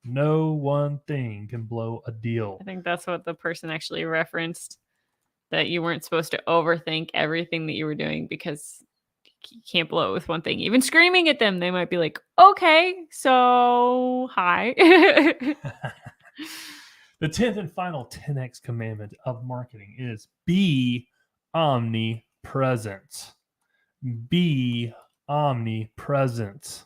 No one thing can blow a deal. I think that's what the person actually referenced, that you weren't supposed to overthink everything that you were doing because you can't blow it with one thing. Even screaming at them, they might be like, okay, so hi. The 10th and final 10x commandment of marketing is be omnipresent. Be omnipresent.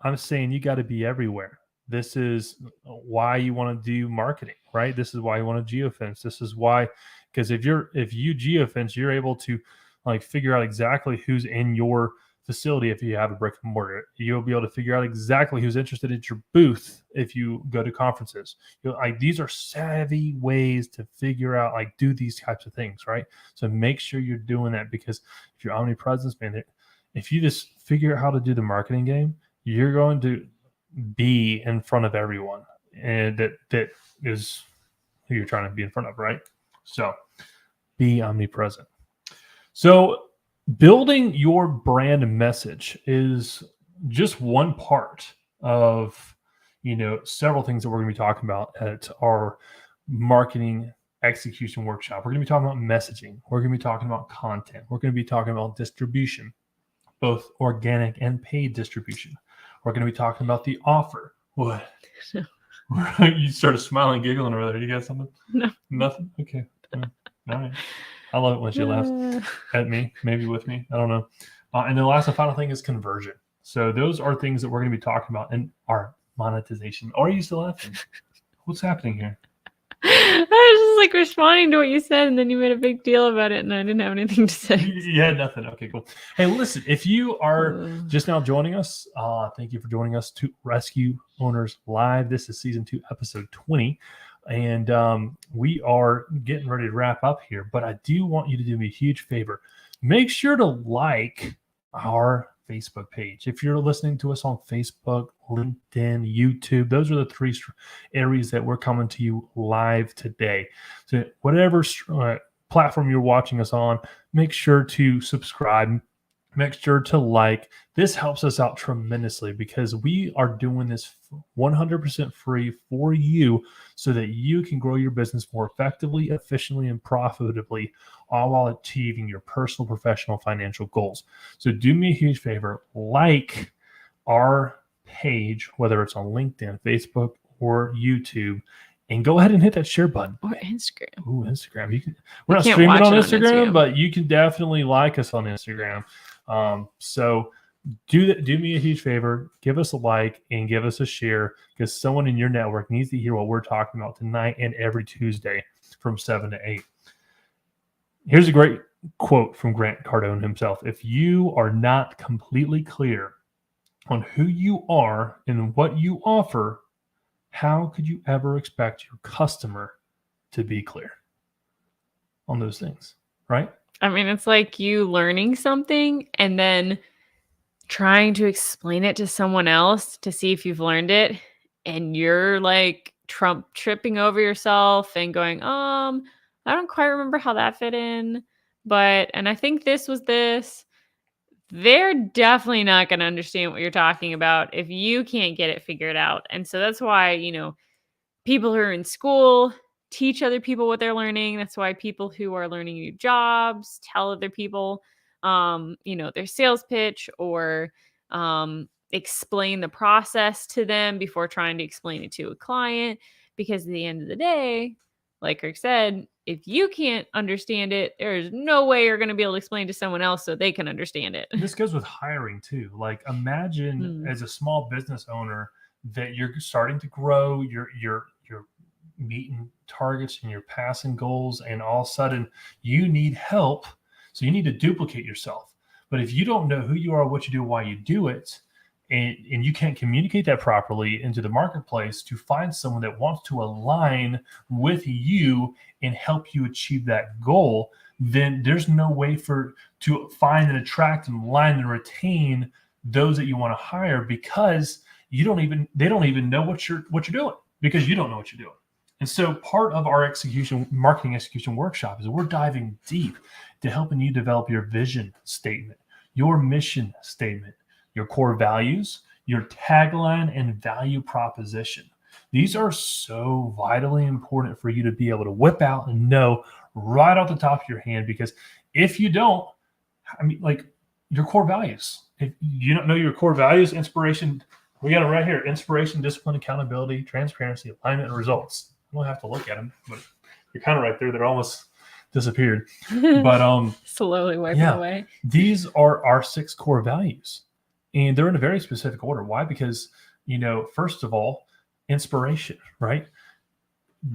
I'm saying you got to be everywhere. This is why you want to do marketing, right? This is why you want to geofence. This is why, because if you geofence, you're able to like figure out exactly who's in your facility. If you have a brick and mortar, you'll be able to figure out exactly who's interested at your booth. If you go to conferences, these are savvy ways to figure out, like, do these types of things, right? So make sure you're doing that, because if you're omnipresent, man, if you just figure out how to do the marketing game, you're going to be in front of everyone, and that is who you're trying to be in front of, right? So be omnipresent. So building your brand message is just one part of, several things that we're going to be talking about at our marketing execution workshop. We're going to be talking about messaging. We're going to be talking about content. We're going to be talking about distribution, both organic and paid distribution. We're going to be talking about the offer. What? You started smiling, giggling over there. You got something? No. Nothing? Okay. All right. I love it when she laughs at me, maybe with me. I don't know. And the last and final thing is conversion. So those are things that we're going to be talking about in our monetization. Are you still laughing? What's happening here? I was just like responding to what you said, and then you made a big deal about it, and I didn't have anything to say. You had nothing. Okay, cool. Hey, listen, if you are just now joining us, thank you for joining us to Rescue Owners Live. This is season 2, episode 20. And we are getting ready to wrap up here, but I do want you to do me a huge favor. Make sure to like our Facebook page. If you're listening to us on Facebook, LinkedIn, YouTube, those are the 3 areas that we're coming to you live today. So whatever platform you're watching us on, make sure to subscribe. Make sure to like. This helps us out tremendously, because we are doing this 100% free for you, so that you can grow your business more effectively, efficiently, and profitably, all while achieving your personal, professional, financial goals. So do me a huge favor, like our page, whether it's on LinkedIn, Facebook, or YouTube, and go ahead and hit that share button. Or Instagram. Ooh, Instagram. We're not streaming on Instagram, but you can definitely like us on Instagram. So do me a huge favor, give us a like and give us a share, because someone in your network needs to hear what we're talking about tonight and every Tuesday from 7 to 8. Here's a great quote from Grant Cardone himself. If you are not completely clear on who you are and what you offer, how could you ever expect your customer to be clear on those things, right? I mean, it's like you learning something and then trying to explain it to someone else to see if you've learned it, and you're like tripping over yourself and going, I don't quite remember how that fit in, and I think this was this. They're definitely not going to understand what you're talking about if you can't get it figured out. And so that's why, people who are in school teach other people what they're learning. That's why people who are learning new jobs tell other people, their sales pitch, or explain the process to them before trying to explain it to a client. Because at the end of the day, like Kirk said, if you can't understand it, there's no way you're going to be able to explain to someone else so they can understand it. This goes with hiring too. Like, imagine as a small business owner that you're starting to grow, you're meeting targets and you're passing goals, and all of a sudden you need help. So you need to duplicate yourself. But if you don't know who you are, what you do, why you do it, and you can't communicate that properly into the marketplace to find someone that wants to align with you and help you achieve that goal, then there's no way to find and attract and align and retain those that you want to hire, because they don't even know what you're doing, because you don't know what you're doing. And so part of our marketing execution workshop is we're diving deep to helping you develop your vision statement, your mission statement, your core values, your tagline, and value proposition. These are so vitally important for you to be able to whip out and know right off the top of your hand, because if you don't, your core values. If you don't know your core values, inspiration, we got them right here: inspiration, discipline, accountability, transparency, alignment, and results. I don't have to look at them, but you're kind of right there. They're almost disappeared. But slowly wipe it yeah, away. these are our 6 core values, and they're in a very specific order. Why? Because, first of all, inspiration, right?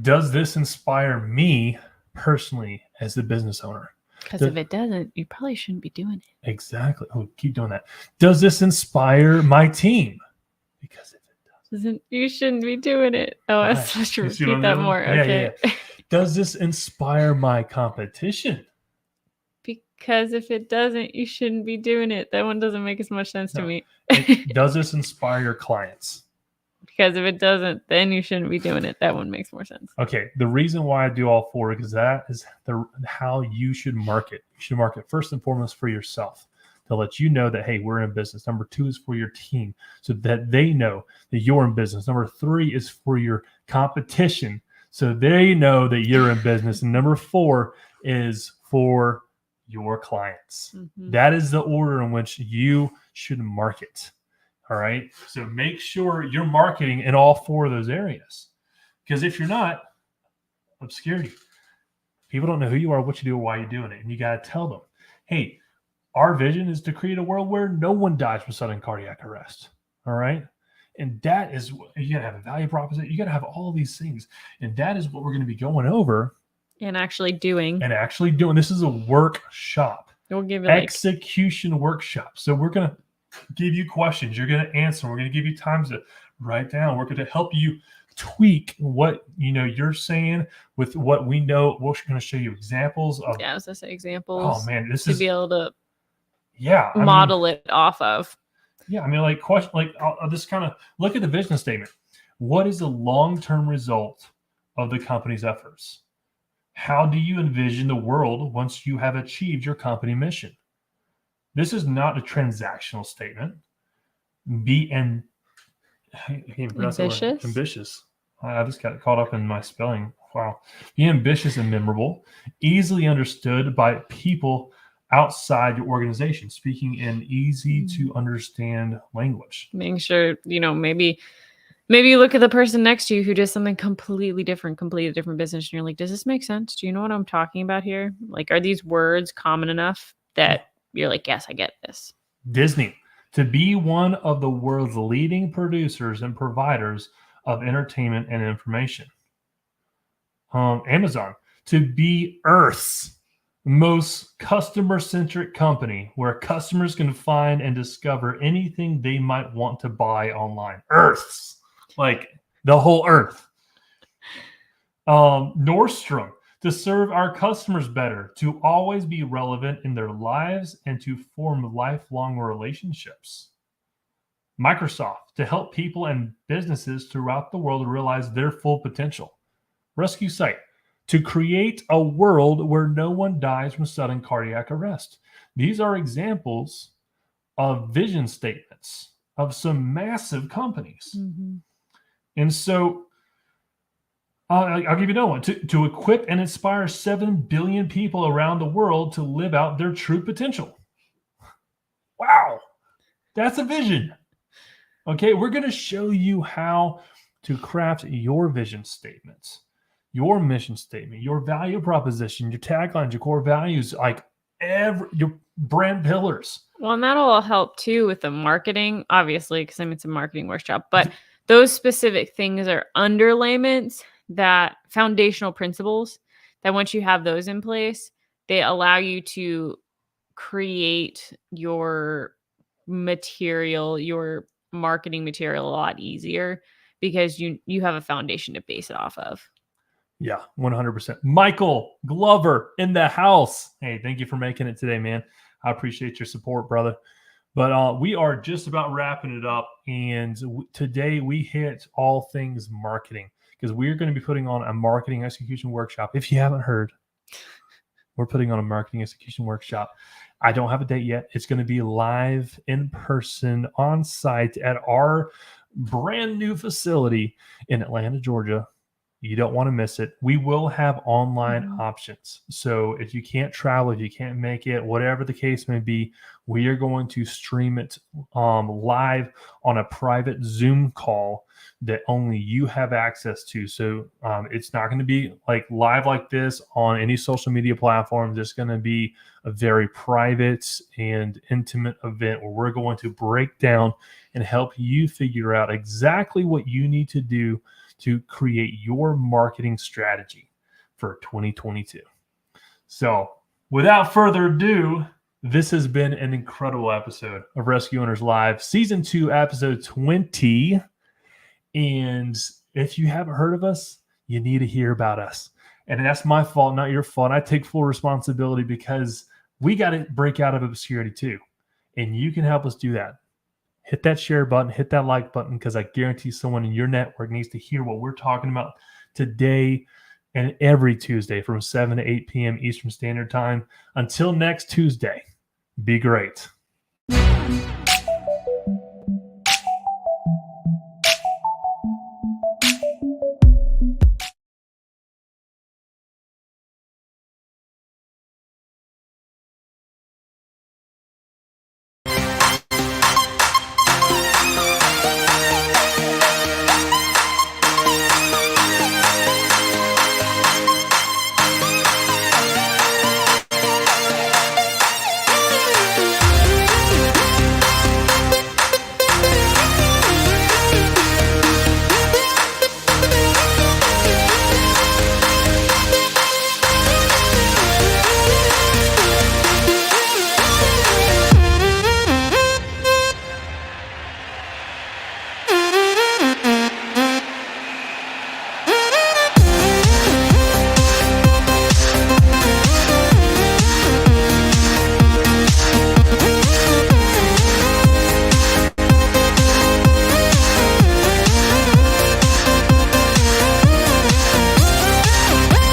Does this inspire me personally as the business owner? Because if it doesn't, you probably shouldn't be doing it. Exactly. Oh, keep doing that. Does this inspire my team? Because if it doesn't, you shouldn't be doing it. Oh, I should repeat that more. Yeah, okay. Yeah. Does this inspire my competition? Because if it doesn't, you shouldn't be doing it. That one doesn't make as much sense to me. Does this inspire your clients? Because if it doesn't, then you shouldn't be doing it. That one makes more sense. Okay. The reason why I do all 4 is that is how you should market. You should market first and foremost for yourself to let you know that, hey, we're in business. Number 2 is for your team so that they know that you're in business. Number 3 is for your competition so they know that you're in business. And number 4 is for your clients. Mm-hmm. That is the order in which you should market. All right. So make sure you're marketing in all 4 of those areas. Because if you're not, obscurity. People don't know who you are, what you do, or why you're doing it. And you got to tell them, hey, our vision is to create a world where no one dies from sudden cardiac arrest. All right. And that is, you got to have a value proposition. You got to have all these things. And that is what we're going to be going over. And actually doing. This is a workshop. We'll give you execution workshop. So we're going to give you questions. You're going to answer. We're going to give you time to write down. We're going to help you tweak what you're saying with what we know. We're going to show you examples of. Yeah, I was going to say examples. Oh man, to be able to. Yeah, model it off of. Yeah, I'll just kind of look at the vision statement. What is the long-term result of the company's efforts? How do you envision the world once you have achieved your company mission? This is not a transactional statement. Ambitious. Ambitious. I just got caught up in my spelling. Wow. Be ambitious and memorable, easily understood by people outside your organization, speaking in easy to understand language. Making sure, maybe you look at the person next to you who does something completely different business, and you're like, does this make sense? Do you know what I'm talking about here? Like, are these words common enough that you're like, yes, I get this? Disney, to be one of the world's leading producers and providers of entertainment and information. Amazon, to be Earth's most customer-centric company where customers can find and discover anything they might want to buy online. Earth's, like the whole Earth. Nordstrom, to serve our customers better, to always be relevant in their lives and to form lifelong relationships. Microsoft, to help people and businesses throughout the world realize their full potential. Rescue Site, to create a world where no one dies from sudden cardiac arrest. These are examples of vision statements of some massive companies. Mm-hmm. And so I'll give you another one. To equip and inspire 7 billion people around the world to live out their true potential. Wow. That's a vision. Okay, we're going to show you how to craft your vision statements, your mission statement, your value proposition, your taglines, your core values, like your brand pillars. Well, and that'll all help too with the marketing, obviously, because it's a marketing workshop. But those specific things are underlayments, that foundational principles that once you have those in place, they allow you to create your material, your marketing material a lot easier because you have a foundation to base it off of. Yeah, 100%. Michael Glover in the house. Hey, thank you for making it today, man. I appreciate your support, brother. But we are just about wrapping it up. And today we hit all things marketing because we're going to be putting on a marketing execution workshop. If you haven't heard, we're putting on a marketing execution workshop. I don't have a date yet. It's going to be live in person on site at our brand new facility in Atlanta, Georgia. You don't want to miss it. We will have online options. So if you can't travel, if you can't make it, whatever the case may be, we are going to stream it live on a private Zoom call that only you have access to. So it's not going to be like live like this on any social media platform. There's going to be a very private and intimate event where we're going to break down and help you figure out exactly what you need to do to create your marketing strategy for 2022. So without further ado, this has been an incredible episode of Rescue Owners Live, Season 2, Episode 20. And if you haven't heard of us, you need to hear about us. And that's my fault, not your fault. I take full responsibility because we got to break out of obscurity too. And you can help us do that. Hit that share button, hit that like button, because I guarantee someone in your network needs to hear what we're talking about today and every Tuesday from 7 to 8 p.m. Eastern Standard Time. Until next Tuesday, be great.